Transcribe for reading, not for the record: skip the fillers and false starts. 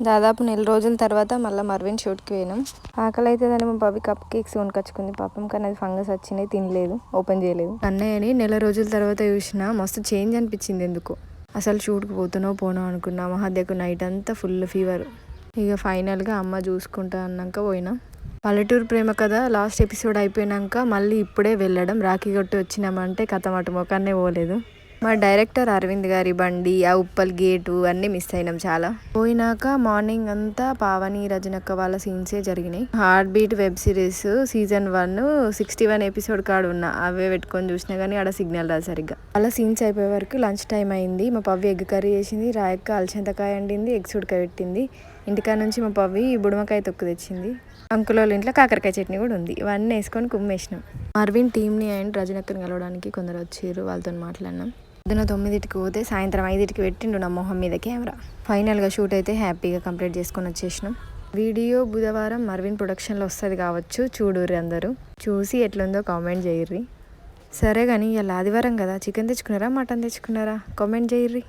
దాదాపు నెల రోజుల తర్వాత మళ్ళీ మర్విన్ షూట్కి పోయినాం. ఆకలి అవుతుందని మా బాబీ కప్ కేక్స్ కొనుకొచ్చుకుంది పాపం, కానీ అది ఫంగస్ వచ్చినాయి, తినలేదు, ఓపెన్ చేయలేదు. అన్నయ్యని నెల రోజుల తర్వాత చూసిన మస్తు చేంజ్ అనిపించింది ఎందుకు. అసలు షూట్కి పోనో అనుకున్నా. మహాద్యకు నైట్ అంతా ఫుల్ ఫీవర్. ఇక ఫైనల్గా అమ్మ చూసుకుంటా అన్నాక పోయినా. పల్లెటూరు ప్రేమ కథ లాస్ట్ ఎపిసోడ్ అయిపోయినాక మళ్ళీ ఇప్పుడే వెళ్ళడం, రాఖీ కొట్టి వచ్చినామంటే కథ మాట మొఖాన్నే పోలేదు. మా డైరెక్టర్ అరవింద్ గారి బండి, ఆ ఉప్పల్ గేటు అన్నీ మిస్ అయినాం చాలా. పోయినాక మార్నింగ్ అంతా పావని రజనక్క వాళ్ళ సీన్సే జరిగినాయి. Heart beat web series season 1 61 episode కాడు ఉన్నా, అవే పెట్టుకొని చూసినా కానీ ఆడ సిగ్నల్ రాదు సరిగ్గా. అలా సీన్స్ అయిపోయే వరకు లంచ్ టైం అయింది. మా పవ్వి ఎగ్ కర్రీ చేసింది, రాయక్క అలసంతకాయ వండింది, ఎగ్ ఉడక పెట్టింది. ఇంటికాడ నుంచి మా పవ్వి బుడమకాయ తొక్కు తెచ్చింది. అంకుల్ వాళ్ళ ఇంట్లో కాకరకాయ చట్నీ కూడా ఉంది. ఇవన్నీ వేసుకొని కుమ్మేసినాం. మర్విన్ టీమ్ని అండ్ రజనక్కని కలవడానికి కొందరు వచ్చారు, వాళ్ళతో మాట్లాడినాం. పొద్దున 9కి పోతే సాయంత్రం 5కి పెట్టిండు నా మొహం మీద కెమెరా. ఫైనల్గా షూట్ అయితే హ్యాపీగా కంప్లీట్ చేసుకొని వచ్చేసినాం. వీడియో బుధవారం మర్విన్ ప్రొడక్షన్లో వస్తుంది కావచ్చు, చూడుర్రి అందరూ. చూసి ఎట్లుందో కామెంట్ చేయర్రి. సరే కానీ ఇలా ఆదివారం కదా, చికెన్ తెచ్చుకున్నారా మటన్ తెచ్చుకున్నారా కామెంట్ చేయర్రి.